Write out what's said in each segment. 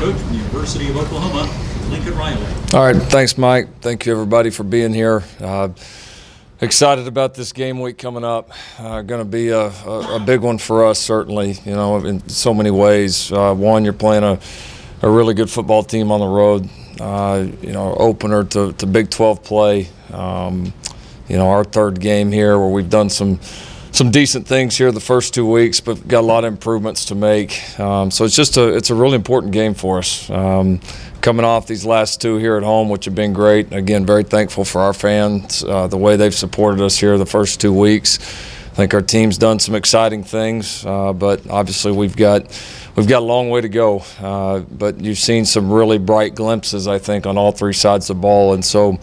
coach from the University of Oklahoma, Lincoln Riley. All right, thanks, Mike. Thank you, everybody, for being here. Excited about this game week coming up. Going to be a big one for us, certainly, in so many ways. One, you're playing a really good football team on the road, opener to Big 12 play. Our third game here where we've done some decent things here the first 2 weeks, but got a lot of improvements to make. So it's a really important game for us. Coming off these last two here at home, which have been great. Again, very thankful for our fans, the way they've supported us here the first 2 weeks. I think our team's done some exciting things, but obviously we've got a long way to go. But you've seen some really bright glimpses, I think, on all three sides of the ball. And so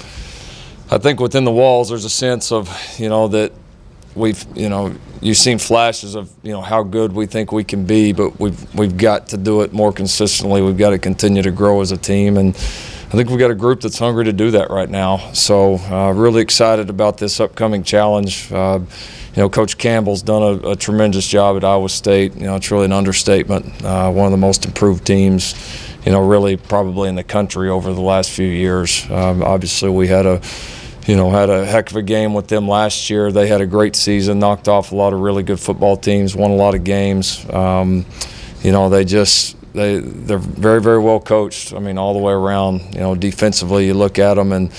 I think within the walls there's a sense of, that you've seen flashes of, how good we think we can be, but we've got to do it more consistently. We've got to continue to grow as a team, and I think we've got a group that's hungry to do that right now. So really excited about this upcoming challenge. Coach Campbell's done a tremendous job at Iowa State. It's really an understatement. One of the most improved teams, really probably in the country over the last few years. Obviously we had a heck of a game with them last year. They had a great season, knocked off a lot of really good football teams, won a lot of games. They're very, very well coached. I mean, all the way around. Defensively, you look at them, and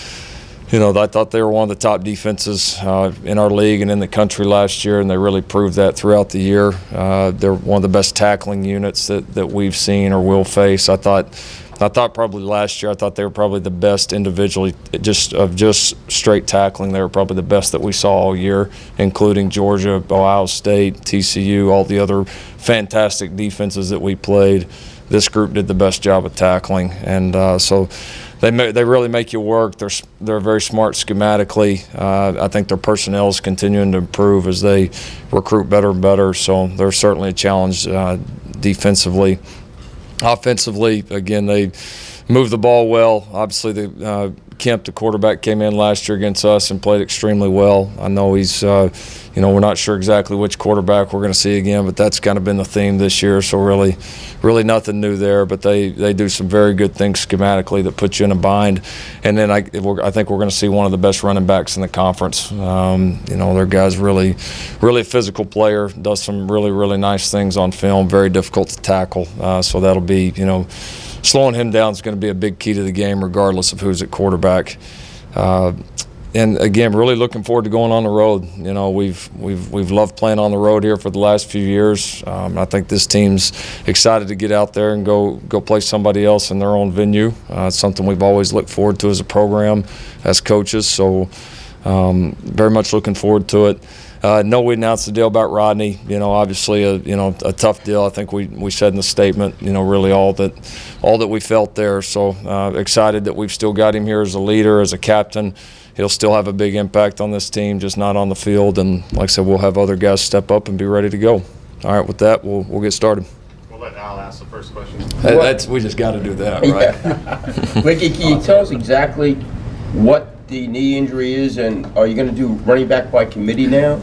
I thought they were one of the top defenses in our league and in the country last year, and they really proved that throughout the year. They're one of the best tackling units that we've seen or will face. I thought probably last year, I thought they were probably the best individually, just straight tackling. They were probably the best that we saw all year, including Georgia, Ohio State, TCU, all the other fantastic defenses that we played. This group did the best job of tackling, and so they really make you work. They're very smart schematically. I think their personnel is continuing to improve as they recruit better and better, so they're certainly a challenge defensively. Offensively, again, they moved the ball well. Obviously, Kemp, the quarterback, came in last year against us and played extremely well. I know he's, we're not sure exactly which quarterback we're going to see again, but that's kind of been the theme this year. So really nothing new there. But they do some very good things schematically that put you in a bind. And then I think we're going to see one of the best running backs in the conference. Their guy's really a physical player, does some really, really nice things on film, very difficult to tackle. So that'll be, slowing him down is going to be a big key to the game regardless of who's at quarterback. And again, really looking forward to going on the road. We've loved playing on the road here for the last few years. I think this team's excited to get out there and go play somebody else in their own venue. It's something we've always looked forward to as a program, as coaches. So very much looking forward to it. No, we announced the deal about Rodney. Obviously a tough deal. I think we said in the statement, really all that we felt there. So excited that we've still got him here as a leader, as a captain. He'll still have a big impact on this team, just not on the field. And like I said, we'll have other guys step up and be ready to go. All right, with that, we'll get started. We'll let Al ask the first question. We just got to do that, right? Yeah. Ricky, can you tell us exactly what the knee injury is, and are you going to do running back by committee now?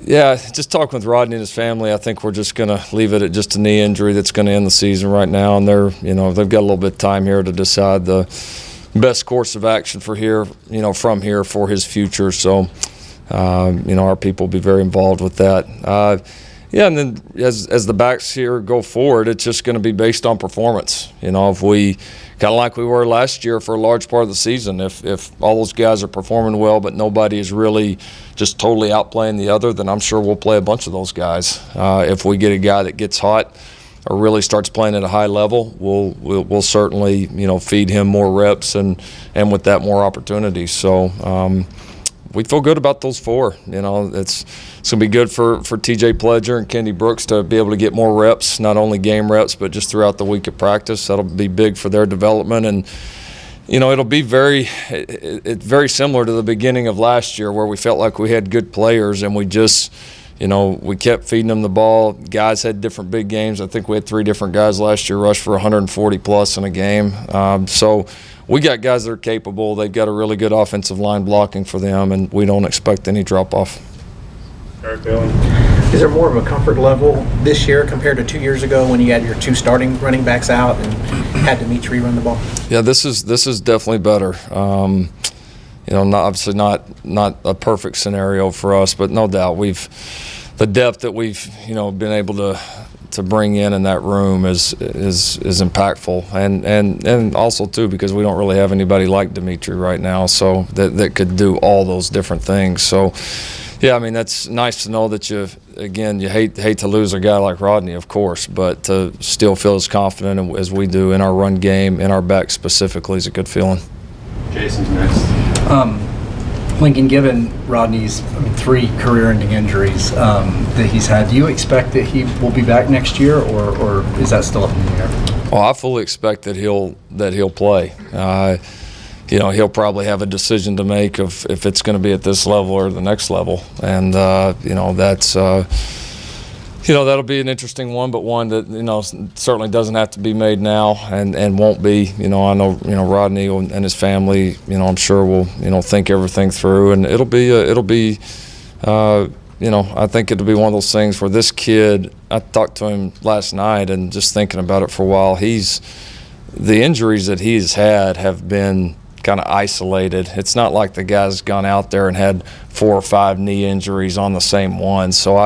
Yeah, just talking with Rodney and his family, I think we're just going to leave it at just a knee injury that's going to end the season right now. And they've got a little bit of time here to decide the best course of action from here for his future. So, our people will be very involved with that. And then as the backs here go forward, it's just going to be based on performance. If we kind of like we were last year for a large part of the season, if all those guys are performing well, but nobody is really just totally outplaying the other, then I'm sure we'll play a bunch of those guys. If we get a guy that gets hot or really starts playing at a high level, we'll certainly feed him more reps and with that more opportunities. So we feel good about those four. It's going to be good for TJ Pledger and Kendi Brooks to be able to get more reps, not only game reps, but just throughout the week of practice. That'll be big for their development. And, it'll be very similar to the beginning of last year where we felt like we had good players and we just we kept feeding them the ball. Guys had different big games. I think we had 3 different guys last year rush for 140 plus in a game. So we got guys that are capable. They've got a really good offensive line blocking for them, and we don't expect any drop-off. Eric Bailey. Is there more of a comfort level this year compared to 2 years ago when you had your 2 starting running backs out? And had Dimitri run the ball? Yeah, this is definitely better. Obviously not a perfect scenario for us, but no doubt the depth that we've been able to bring in that room is impactful, and also too because we don't really have anybody like Dimitri right now, so that could do all those different things. So yeah, I mean that's nice to know that you hate to lose a guy like Rodney, of course, but to still feel as confident as we do in our run game, in our back specifically, is a good feeling. Jason's next. Lincoln, given Rodney's 3 career-ending injuries that he's had, do you expect that he will be back next year, or is that still up in the air? Well, I fully expect that he'll play. He'll probably have a decision to make of if it's going to be at this level or the next level, and that's that'll be an interesting one, but one that certainly doesn't have to be made now, and won't be. I know Rodney and his family. I'm sure will think everything through, and it'll be I think it'll be one of those things where this kid. I talked to him last night, and just thinking about it for a while, the injuries that he's had have been kind of isolated. It's not like the guy's gone out there and had 4 or 5 knee injuries on the same one. So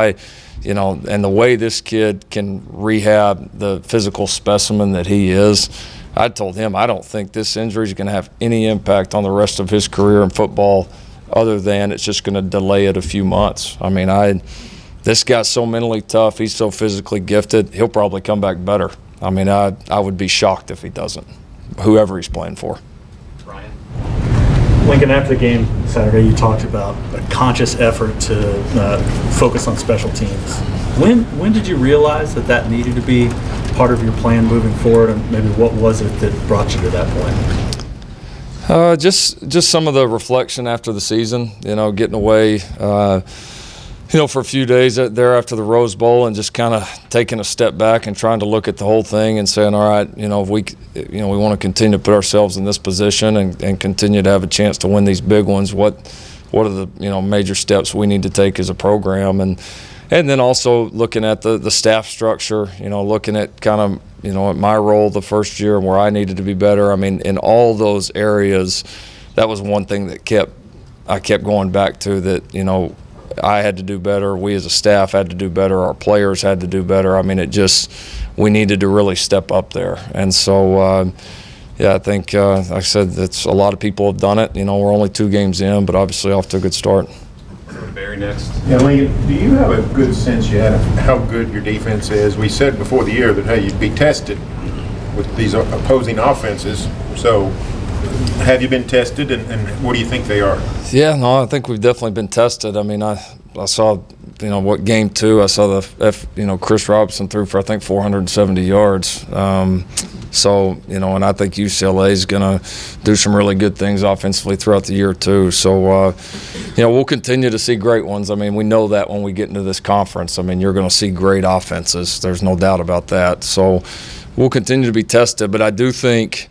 and the way this kid can rehab the physical specimen that he is, I told him I don't think this injury is going to have any impact on the rest of his career in football, other than it's just going to delay it a few months. I mean, this guy's so mentally tough. He's so physically gifted. He'll probably come back better. I mean, I would be shocked if he doesn't, whoever he's playing for. Ryan. Lincoln, after the game Saturday, you talked about a conscious effort to focus on special teams. When did you realize that needed to be part of your plan moving forward, and maybe what was it that brought you to that point? Just some of the reflection after the season, getting away, for a few days there after the Rose Bowl, and just kind of taking a step back and trying to look at the whole thing and saying, all right, if we want to continue to put ourselves in this position and continue to have a chance to win these big ones, what are the major steps we need to take as a program, and then also looking at the staff structure, looking at kind of at my role the first year and where I needed to be better. I mean, in all those areas, that was one thing that I kept going back to, that I had to do better. We as a staff had to do better. Our players had to do better. I mean, we needed to really step up there. And so, I think, like I said, a lot of people have done it. We're only 2 games in, but obviously off to a good start. Barry next. Yeah, Lincoln, do you have a good sense yet of how good your defense is? We said before the year that, hey, you'd be tested with these opposing offenses. So have you been tested, and what do you think they are? Yeah, no, I think we've definitely been tested. I mean, I saw, game 2, I saw Chris Robinson threw for, I think, 470 yards. And I think UCLA is going to do some really good things offensively throughout the year too. So, we'll continue to see great ones. I mean, we know that when we get into this conference. I mean, you're going to see great offenses. There's no doubt about that. So we'll continue to be tested. But I do think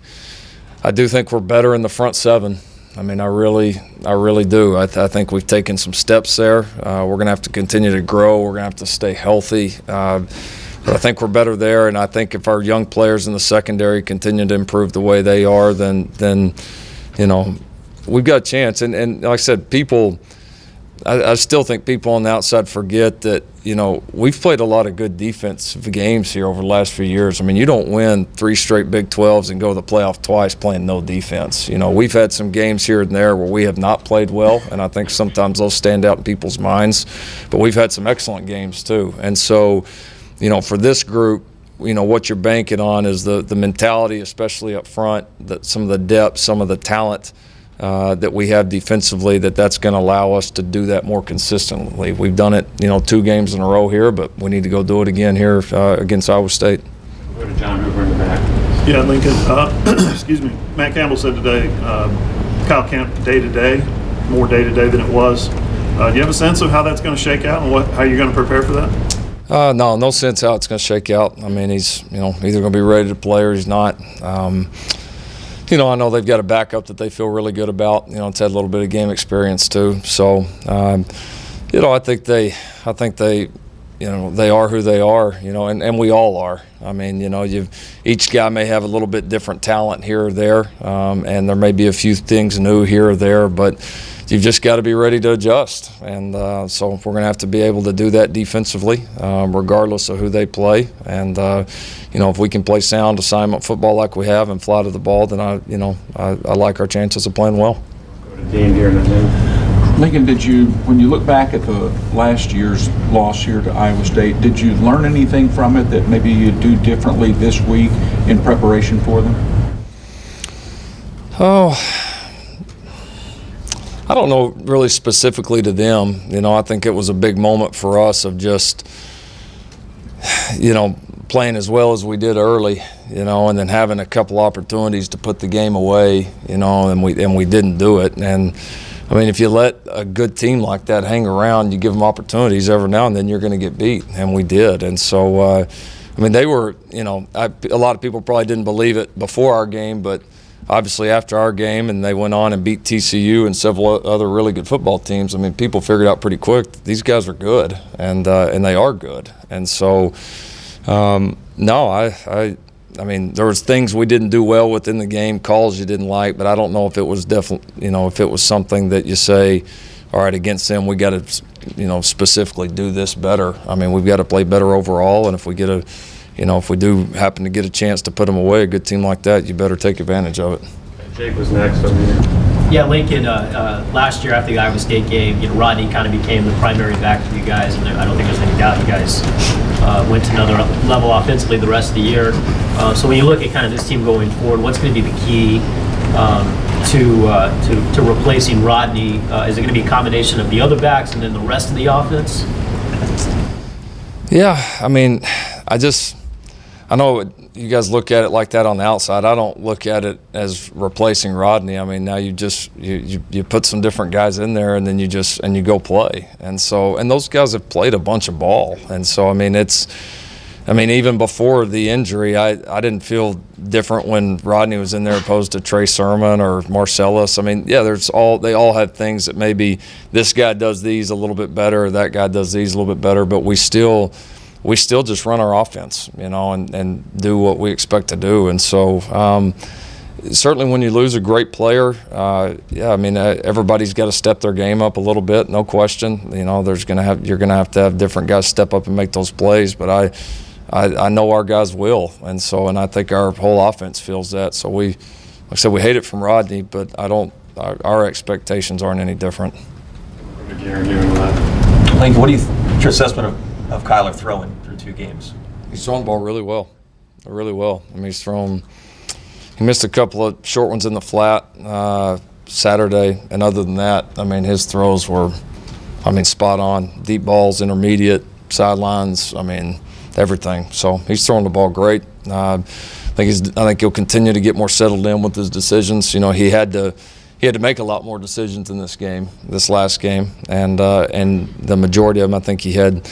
we're better in the front 7. I mean, I really do. I think we've taken some steps there. We're going to have to continue to grow. We're going to have to stay healthy. But I think we're better there, and I think if our young players in the secondary continue to improve the way they are, then we've got a chance. And like I said, I still think people on the outside forget that, we've played a lot of good defensive games here over the last few years. I mean, you don't win 3 straight Big 12s and go to the playoff twice playing no defense. We've had some games here and there where we have not played well, and I think sometimes those stand out in people's minds. But we've had some excellent games too. And so, for this group, what you're banking on is the mentality, especially up front, that some of the depth, some of the talent that we have defensively, that's going to allow us to do that more consistently. We've done it, 2 games in a row here, but we need to go do it again here against Iowa State. We'll go to John Hoover in the back. Yeah, Lincoln, excuse me. Matt Campbell said today, Kyle Kemp day-to-day, more day-to-day than it was. Do you have a sense of how that's going to shake out and how you're going to prepare for that? No sense how it's going to shake out. I mean, he's, either going to be ready to play or he's not. I know they've got a backup that they feel really good about. It's had a little bit of game experience too. So, I think they they are who they are, and we all are. I mean, each guy may have a little bit different talent here or there, and there may be a few things new here or there, but you've just got to be ready to adjust. And so we're going to have to be able to do that defensively, regardless of who they play. And, if we can play sound assignment football like we have and fly to the ball, then I like our chances of playing well. Go to Dean here in a minute. Lincoln, when you look back at the last year's loss here to Iowa State, did you learn anything from it that maybe you'd do differently this week in preparation for them? Oh, I don't know really specifically to them. I think it was a big moment for us of just, playing as well as we did early, and then having a couple opportunities to put the game away, and we didn't do it. And I mean, if you let a good team like that hang around, you give them opportunities every now and then, you're going to get beat, and we did. And so, they were, a lot of people probably didn't believe it before our game, but obviously after our game, and they went on and beat TCU and several other really good football teams. I mean, people figured out pretty quick that these guys are good, and they are good. And so, no, I mean, there was things we didn't do well within the game, calls you didn't like, but I don't know if it was definitely, if it was something that you say, all right, against them we got to, specifically do this better. I mean, we've got to play better overall, and if we get if we do happen to get a chance to put them away, a good team like that, you better take advantage of it. Jake was next over here. Yeah, Lincoln, last year after the Iowa State game, Rodney kind of became the primary back for you guys, and I don't think there's any doubt you guys went to another level offensively the rest of the year. So when you look at kind of this team going forward, what's going to be the key to replacing Rodney? Is it going to be a combination of the other backs and then the rest of the offense? Yeah, I mean, I know you guys look at it like that on the outside. I don't look at it as replacing Rodney. I mean, now you put some different guys in there, and then you go play. And so, and those guys have played a bunch of ball. And so, I mean, even before the injury, I didn't feel different when Rodney was in there opposed to Trey Sermon or Marcellus. I mean, yeah, they all have things that maybe this guy does these a little bit better, or that guy does these a little bit better, but we still just run our offense, and do what we expect to do. And so, certainly when you lose a great player, everybody's got to step their game up a little bit, no question. You're gonna have to have different guys step up and make those plays, but I know our guys will, and I think our whole offense feels that. So like I said, we hate it from Rodney, but our expectations aren't any different. Lincoln, what's your assessment of Kyler throwing through 2 games? He's throwing the ball really well. Really well. I mean, he missed a couple of short ones in the flat Saturday, and other than that, I mean, his throws were, spot on. Deep balls, intermediate, sidelines, everything. So he's throwing the ball great. I think he'll continue to get more settled in with his decisions. He had to make a lot more decisions in this last game, and the majority of them, I think he had.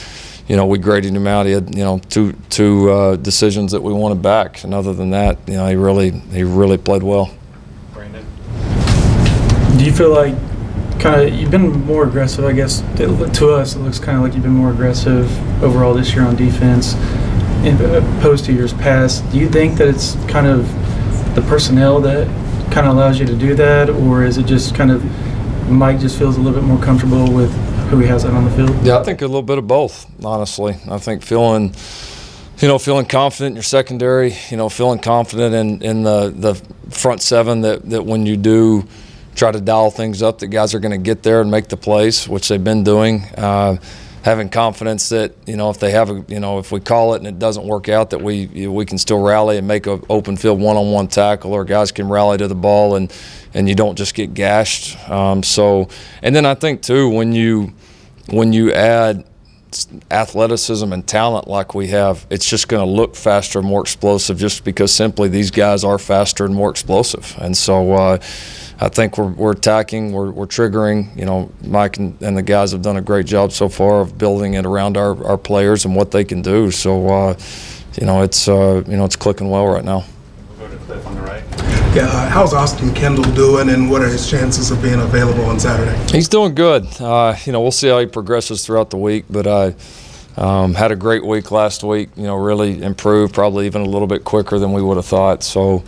We graded him out. He had, two decisions that we wanted back, and other than that, he really played well. Brandon. Do you feel like you've been more aggressive? I guess to us, it looks kind of like you've been more aggressive overall this year on defense, opposed to years past. Do you think that it's kind of the personnel that kind of allows you to do that, or is it just kind of Mike just feels a little bit more comfortable with who he has out on the field? Yeah, I think a little bit of both, honestly. I think feeling confident in your secondary, feeling confident in the front seven that when you do try to dial things up, that guys are going to get there and make the plays, which they've been doing. Having confidence that, if we call it and it doesn't work out, that we can still rally and make an open field one-on-one tackle, or guys can rally to the ball and you don't just get gashed. And then I think too, when you add athleticism and talent like we have, it's just going to look faster and more explosive, just because simply these guys are faster and more explosive. And so I think we're attacking, we're triggering. Mike and the guys have done a great job so far of building it around our players and what they can do. So it's clicking well right now. We'll go to Cliff on the right. Yeah, how's Austin Kendall doing, and what are his chances of being available on Saturday? He's doing good. We'll see how he progresses throughout the week, but Had a great week last week, really improved, probably even a little bit quicker than we would have thought. So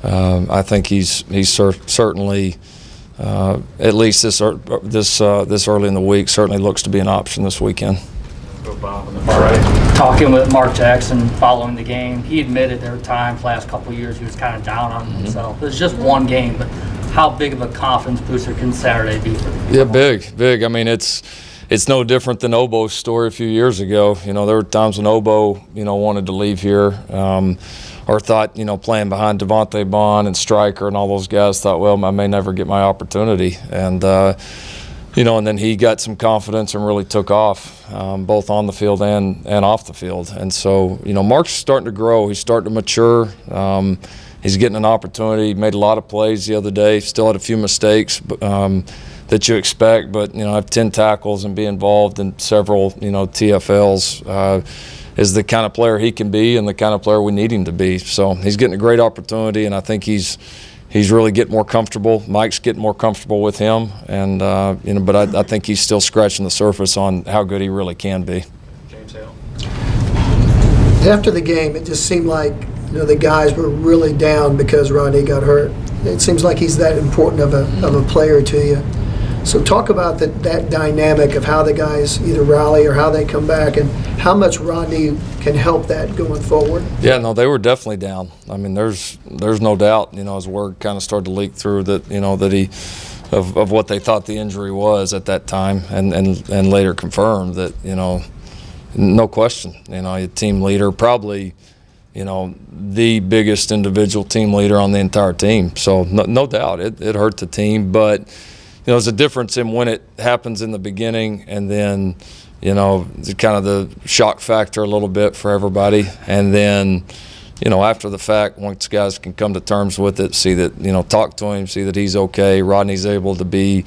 I think he's certainly, at least this early in the week, certainly looks to be an option this weekend. Go Bob on the far right. Talking with Mark Jackson following the game, he admitted there were times last couple of years he was kind of down on himself. It was just one game, but how big of a confidence booster can Saturday be for the Yeah, big. I mean, it's no different than Obo's story a few years ago. There were times when Obo, wanted to leave here, or thought, playing behind Devontae Bond and Stryker and all those guys, thought, well, I may never get my opportunity. And and then he got some confidence and really took off, both on the field and off the field. And so, Mark's starting to grow. He's starting to mature. He's getting an opportunity. He made a lot of plays the other day. Still had a few mistakes that you expect, but, have 10 tackles and be involved in several, TFLs is the kind of player he can be and the kind of player we need him to be. So he's getting a great opportunity, and I think he's really getting more comfortable. Mike's getting more comfortable with him, and but I think he's still scratching the surface on how good he really can be. James Hale. After the game, it just seemed like the guys were really down because Rodney got hurt. It seems like he's that important of a player to you. So talk about that dynamic of how the guys either rally or how they come back, and how much Rodney can help that going forward. Yeah, no, they were definitely down. I mean, there's no doubt. As word kind of started to leak through that that he of what they thought the injury was at that time, and later confirmed that no question. A team leader, probably the biggest individual team leader on the entire team. So no doubt it hurt the team, but. There's a difference in when it happens in the beginning, and then, kind of the shock factor a little bit for everybody. And then, after the fact, once guys can come to terms with it, see that, talk to him, see that he's okay. Rodney's able to be,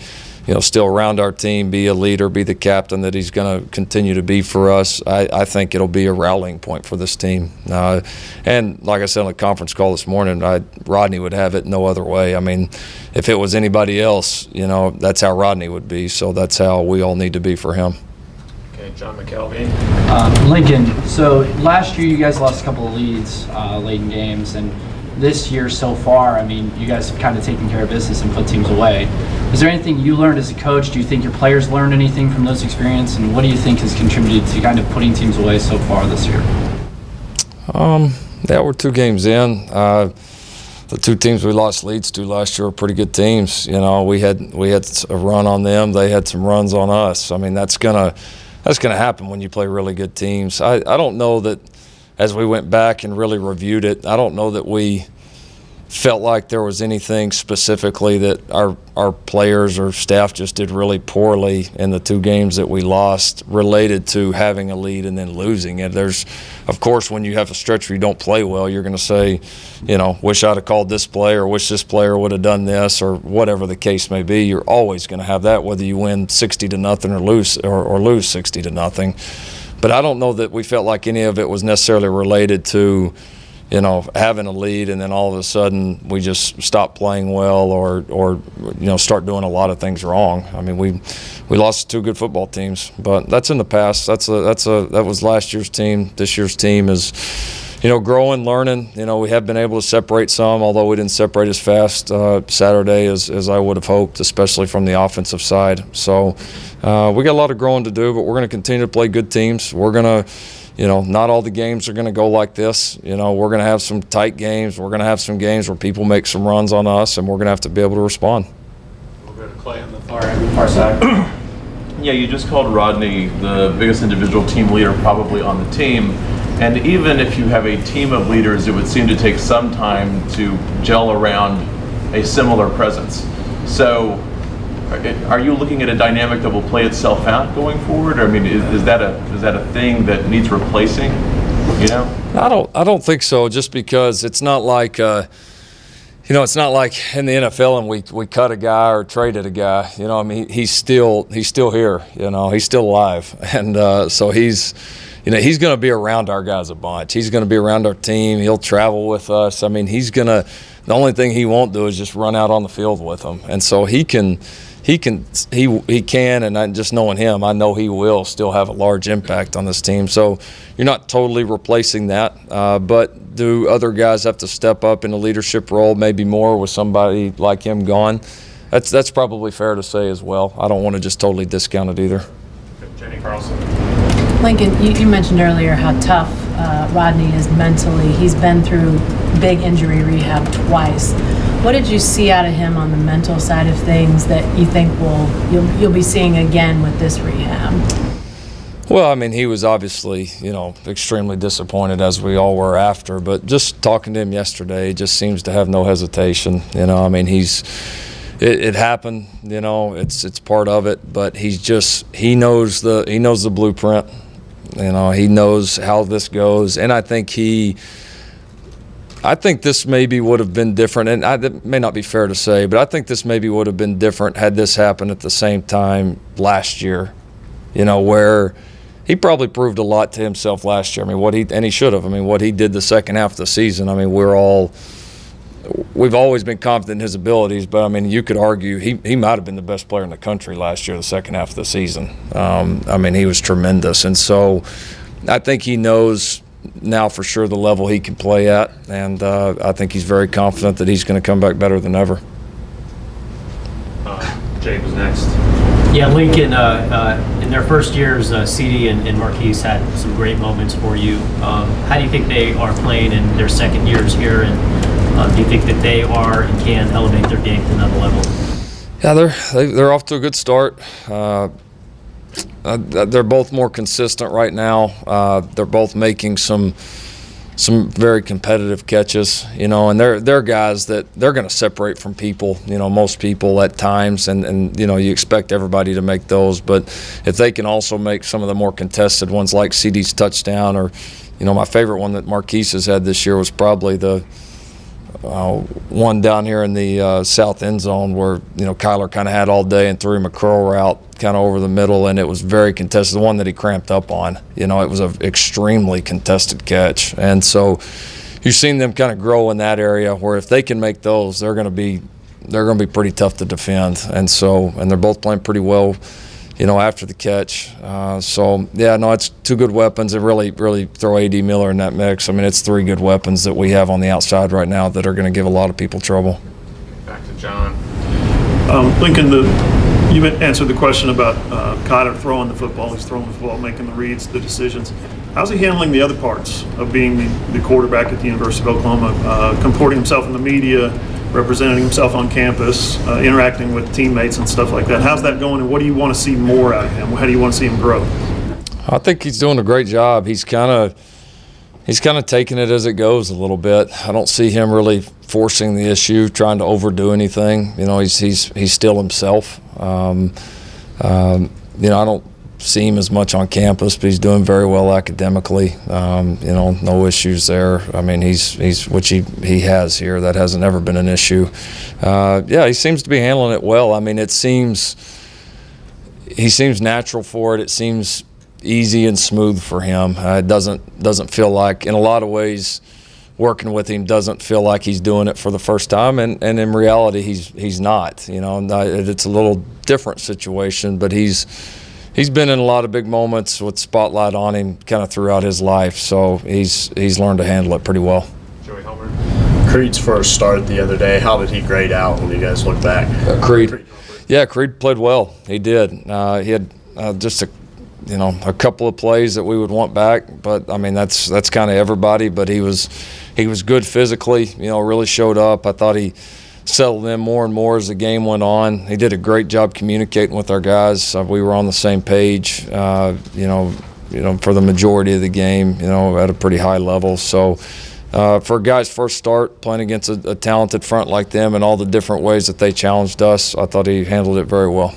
still around our team, be a leader, be the captain that he's going to continue to be for us. I think it'll be a rallying point for this team. And like I said on the conference call this morning, Rodney would have it no other way. I mean, if it was anybody else, that's how Rodney would be. So that's how we all need to be for him. Okay, John McKelvey. Lincoln, so last year you guys lost a couple of leads late in games, and this year so far, I mean, you guys have kind of taken care of business and put teams away. Is there anything you learned as a coach? Do you think your players learned anything from those experiences? And what do you think has contributed to kind of putting teams away so far this year? Yeah, we're 2 games in. The 2 teams we lost leads to last year were pretty good teams. We had a run on them. They had some runs on us. I mean, that's gonna happen when you play really good teams. I don't know that as we went back and really reviewed it, I don't know that we felt like there was anything specifically that our players or staff just did really poorly in the 2 games that we lost related to having a lead and then losing it. There's, of course, when you have a stretch where you don't play well, you're going to say, wish I'd have called this play, or wish this player would have done this, or whatever the case may be. You're always going to have that, whether you win 60-0 or lose 60-0. But I don't know that we felt like any of it was necessarily related to having a lead and then all of a sudden we just stop playing well or start doing a lot of things wrong. I mean, we lost 2 good football teams, but that's in the past. That was last year's team. This year's team is, growing, learning. We have been able to separate some, although we didn't separate as fast Saturday as I would have hoped, especially from the offensive side. So we got a lot of growing to do, but we're going to continue to play good teams. We're going to not all the games are going to go like this. We're going to have some tight games. We're going to have some games where people make some runs on us, and we're going to have to be able to respond. We'll go to Clay on the Far side. Yeah, you just called Rodney the biggest individual team leader probably on the team. And even if you have a team of leaders, it would seem to take some time to gel around a similar presence. So are you looking at a dynamic that will play itself out going forward? I mean, is that a thing that needs replacing? I don't think so. Just because it's not like it's not like in the NFL and we cut a guy or traded a guy. I mean, he's still here. He's still alive, and so he's going to be around our guys a bunch. He's going to be around our team. He'll travel with us. I mean, the only thing he won't do is just run out on the field with them, and so he can. he can, and just knowing him, I know he will still have a large impact on this team. So you're not totally replacing that, but do other guys have to step up in a leadership role, maybe more with somebody like him gone? That's probably fair to say as well. I don't want to just totally discount it either. Jenny Carlson. Lincoln, you mentioned earlier how tough Rodney is mentally. He's been through big injury rehab twice. What did you see out of him on the mental side of things that you think you'll be seeing again with this rehab? Well, I mean, he was obviously, extremely disappointed, as we all were after. But just talking to him yesterday, he just seems to have no hesitation. I mean, it happened. It's part of it. But he knows the blueprint. He knows how this goes, and I think this maybe would have been different, and it may not be fair to say, but I think this maybe would have been different had this happened at the same time last year, where he probably proved a lot to himself last year. I mean, and he should have. I mean, what he did the second half of the season, I mean, we've always been confident in his abilities, but I mean, you could argue he might have been the best player in the country last year, the second half of the season. I mean, he was tremendous, and so I think he knows now for sure the level he can play at, and I think he's very confident that he's going to come back better than ever. Jake was next. Yeah, Lincoln, in their first years, CD and Marquise had some great moments for you. How do you think they are playing in their second years here, and do you think that they are and can elevate their game to another level? Yeah, they're off to a good start. They're both more consistent right now. They're both making some very competitive catches, and they're guys that they're going to separate from people, most people at times, and you expect everybody to make those. But if they can also make some of the more contested ones like CD's touchdown, or, my favorite one that Marquise has had this year was probably the one down here in the south end zone where, Kyler kind of had all day and threw him a curl route kind of over the middle, and it was very contested. The one that he cramped up on, it was an extremely contested catch. And so you've seen them kind of grow in that area where if they can make those, they're going to be pretty tough to defend. And they're both playing pretty well, after the catch. It's two good weapons. And really throw A.D. Miller in that mix. I mean, it's three good weapons that we have on the outside right now that are going to give a lot of people trouble. Back to John. Lincoln, you answered the question about Kyler throwing the football. He's throwing the football, making the reads, the decisions. How's he handling the other parts of being the quarterback at the University of Oklahoma, comporting himself in the media, representing himself on campus, interacting with teammates and stuff like that? How's that going, and what do you want to see more out of him? How do you want to see him grow? I think he's doing a great job. He's kind of taking it as it goes a little bit. I don't see him really forcing the issue, trying to overdo anything. He's still himself. I don't see him as much on campus, but he's doing very well academically. No issues there. I mean, he's which he has here. That hasn't ever been an issue. He seems to be handling it well. I mean, he seems natural for it. It seems easy and smooth for him. It doesn't feel like, in a lot of ways, working with him doesn't feel like he's doing it for the first time, and in reality he's not. It's a little different situation, but he's been in a lot of big moments with spotlight on him kind of throughout his life, so he's learned to handle it pretty well. Joey Homer. Creed's first start the other day, how did he grade out when you guys look back? Creed played well. He did. He had just a couple of plays that we would want back, but I mean that's kind of everybody. But he was good physically. Really showed up. I thought he settled in more and more as the game went on. He did a great job communicating with our guys. We were on the same page. For the majority of the game. At a pretty high level. So for a guy's first start playing against a talented front like them and all the different ways that they challenged us, I thought he handled it very well.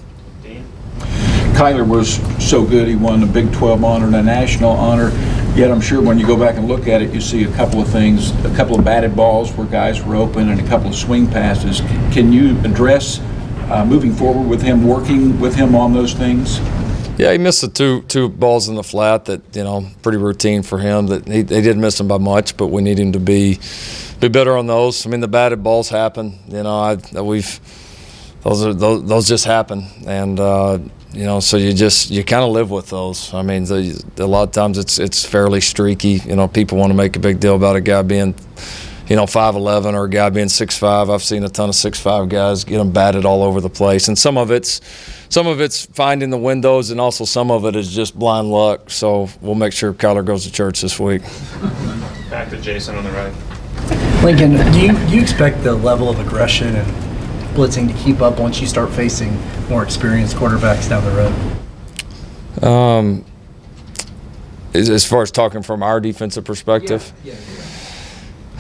Kyler was so good, he won a Big 12 honor and a national honor. Yet I'm sure when you go back and look at it, you see a couple of things, a couple of batted balls where guys were open and a couple of swing passes. Can you address moving forward with him, working with him on those things? Yeah, he missed the two balls in the flat that, pretty routine for him. That he didn't miss them by much, but we need him to be better on those. I mean, the batted balls happen. those just happen, and you know, so you kind of live with those. I mean, a lot of times it's fairly streaky. You know, people want to make a big deal about a guy being, you know, 5'11" or a guy being 6'5". I've seen a ton of 6'5" guys get them batted all over the place, and some of it's finding the windows, and also some of it is just blind luck. So we'll make sure Kyler goes to church this week. Back to Jason on the right. Lincoln, do you expect the level of aggression and blitzing to keep up once you start facing more experienced quarterbacks down the road? As far as talking from our defensive perspective,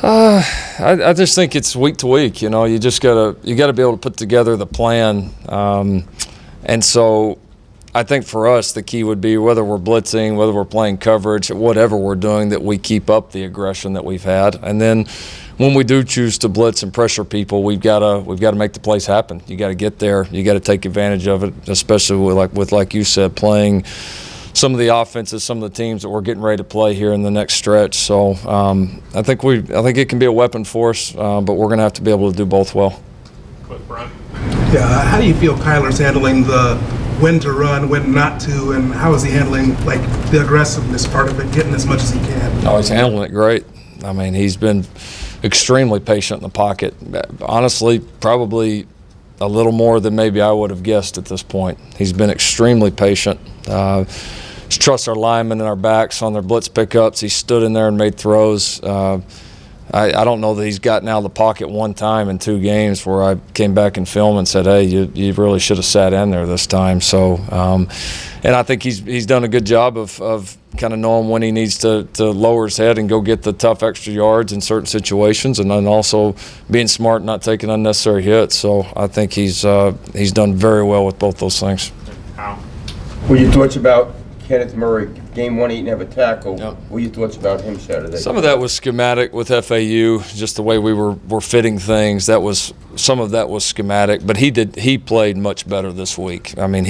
I just think it's week to week. You know, you gotta be able to put together the plan, and so I think for us the key would be whether we're blitzing, whether we're playing coverage, whatever we're doing, that we keep up the aggression that we've had, and then when we do choose to blitz and pressure people, we've got to make the plays happen. You got to get there. You got to take advantage of it, especially with like you said, playing some of the offenses, some of the teams that we're getting ready to play here in the next stretch. So I think it can be a weapon for us, but we're going to have to be able to do both well. Quick, Brian. Yeah, how do you feel Kyler's handling the when to run, when not to, and how is he handling like the aggressiveness part of it, getting as much as he can? Oh, he's handling it great. I mean, he's been extremely patient in the pocket. Honestly, probably a little more than maybe I would have guessed at this point. He's been extremely patient. He's trust our linemen and our backs on their blitz pickups. He stood in there and made throws. I don't know that he's gotten out of the pocket one time in 2 games where I came back and filmed and said, hey, you really should have sat in there this time. So, and I think he's done a good job of kind of knowing when he needs to lower his head and go get the tough extra yards in certain situations, and then also being smart and not taking unnecessary hits. So I think he's done very well with both those things. What are your thoughts about Kenneth Murray? Game 1, he didn't have a tackle. Yep. What are your thoughts about him Saturday? Some of that was schematic with FAU, just the way we were fitting things. Some of that was schematic, but he played much better this week. I mean,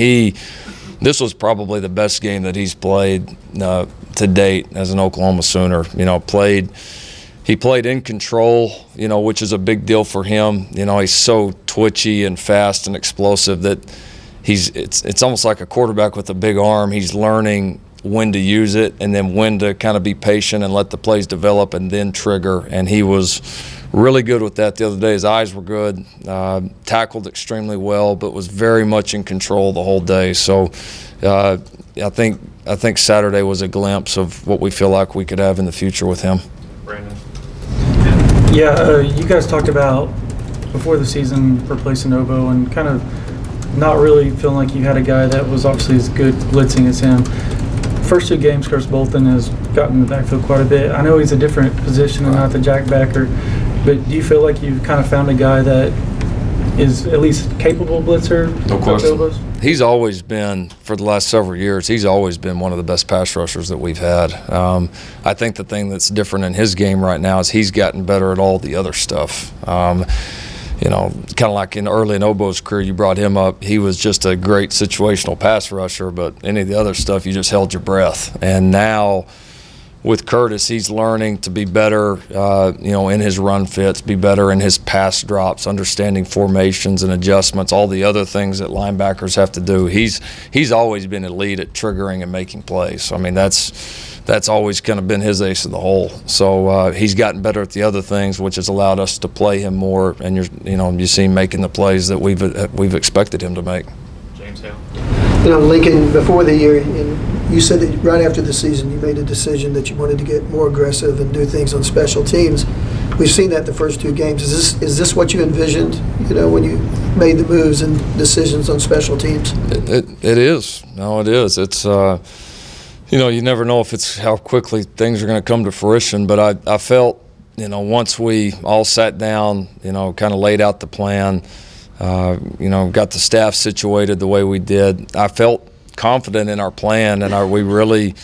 this was probably the best game that he's played to date as an Oklahoma Sooner. You know, he played in control, you know, which is a big deal for him. You know, he's so twitchy and fast and explosive that it's almost like a quarterback with a big arm. He's learning when to use it and then when to kind of be patient and let the plays develop and then trigger. And he was really good with that the other day. His eyes were good, tackled extremely well, but was very much in control the whole day. So I think Saturday was a glimpse of what we feel like we could have in the future with him. Brandon. Yeah, you guys talked about before the season replacing Obo and kind of not really feeling like you had a guy that was obviously as good blitzing as him. First 2 games, Curtis Bolton has gotten in the backfield quite a bit. I know he's a different position and not the jackbacker, but do you feel like you've kind of found a guy that is at least capable blitzer? No question. He's always been, for the last several years, he's always been one of the best pass rushers that we've had. I think the thing that's different in his game right now is he's gotten better at all the other stuff. You know, kind of like early in Obo's career, you brought him up. He was just a great situational pass rusher, but any of the other stuff, you just held your breath. And now with Curtis, he's learning to be better, you know, in his run fits, be better in his pass drops, understanding formations and adjustments, all the other things that linebackers have to do. He's always been elite at triggering and making plays. I mean, that's always kind of been his ace in the hole. So he's gotten better at the other things, which has allowed us to play him more. And you see him making the plays that we've expected him to make. James Hale. You know, Lincoln, before the year, and you said that right after the season, you made a decision that you wanted to get more aggressive and do things on special teams. We've seen that the first 2 games. Is this what you envisioned? You know, when you made the moves and decisions on special teams? It is. No, it is. It's. You know, you never know if it's how quickly things are going to come to fruition, but I felt, you know, once we all sat down, you know, kind of laid out the plan, you know, got the staff situated the way we did, I felt confident in our plan, and we really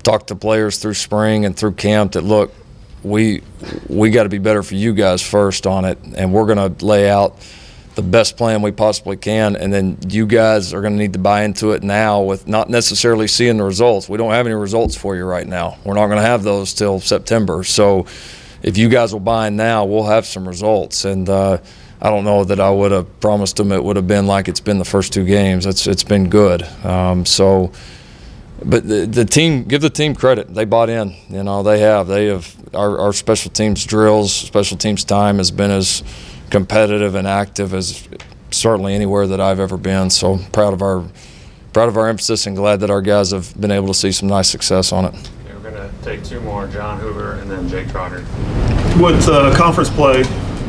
talked to players through spring and through camp that, look, we got to be better for you guys first on it, and we're going to lay out the best plan we possibly can, and then you guys are going to need to buy into it now with not necessarily seeing the results. We don't have any results for you right now. We're not going to have those till September. So if you guys will buy in now, we'll have some results. And I don't know that I would have promised them it would have been like it's been the first 2 games. It's been good. But the team, give the team credit. They bought in. You know, they have. Our special teams drills, special teams time has been as competitive and active as certainly anywhere that I've ever been. So proud of our emphasis and glad that our guys have been able to see some nice success on it. Okay, we're going to take 2 more, John Hoover and then Jake Trotter. With conference play,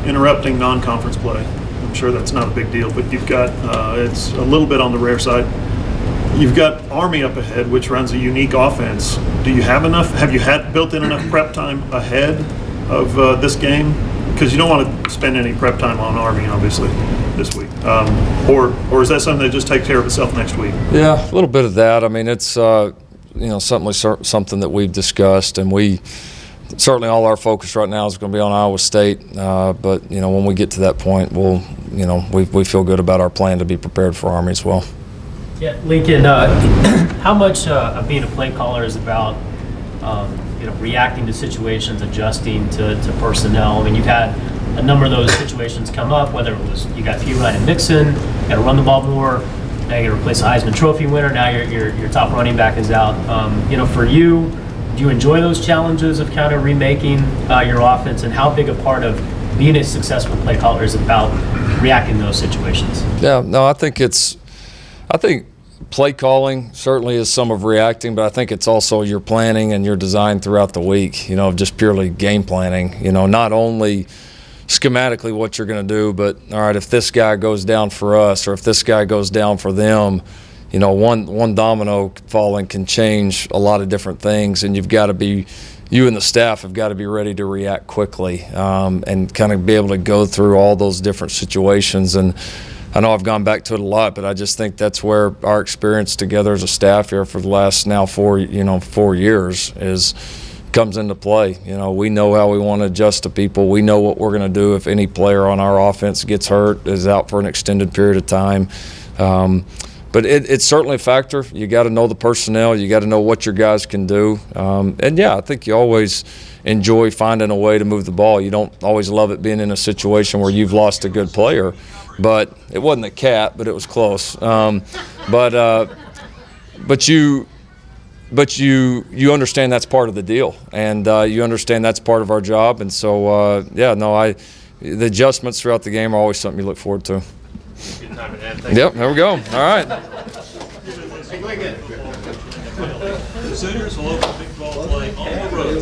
interrupting non-conference play, I'm sure that's not a big deal, but you've got, it's a little bit on the rare side. You've got Army up ahead, which runs a unique offense. Do you have enough, have you had built in enough prep time ahead of this game? Because you don't want to spend any prep time on Army, obviously, this week. Or is that something that just takes care of itself next week? Yeah, a little bit of that. I mean, it's you know, something that we've discussed, and we certainly all our focus right now is going to be on Iowa State. But you know, when we get to that point, we feel good about our plan to be prepared for Army as well. Yeah, Lincoln, how much of being a play caller is about you know, reacting to situations, adjusting to personnel? I mean, you've had a number of those situations come up, whether it was you got Feline and Mixon, you got to run the ball more, now you got to replace a Heisman Trophy winner, now your top running back is out. You know, for you, do you enjoy those challenges of kind of remaking your offense, and how big a part of being a successful play caller is about reacting to those situations? Yeah, no, I think play calling certainly is some of reacting, but I think it's also your planning and your design throughout the week, you know, just purely game planning, you know, not only schematically what you're going to do, but all right, if this guy goes down for us or if this guy goes down for them, you know, one domino falling can change a lot of different things, and you and the staff have got to be ready to react quickly and kind of be able to go through all those different situations. And I know I've gone back to it a lot, but I just think that's where our experience together as a staff here for the last now 4 years comes into play. You know, we know how we want to adjust to people. We know what we're going to do if any player on our offense gets hurt, is out for an extended period of time. But it's certainly a factor. You got to know the personnel. You got to know what your guys can do. And yeah, I think you always enjoy finding a way to move the ball. You don't always love it being in a situation where you've lost a good player. But it wasn't a cat, but it was close. But you understand that's part of the deal, and you understand that's part of our job. And so the adjustments throughout the game are always something you look forward to. Yep, there we go. All right. The Sooners will open big ball play on the road.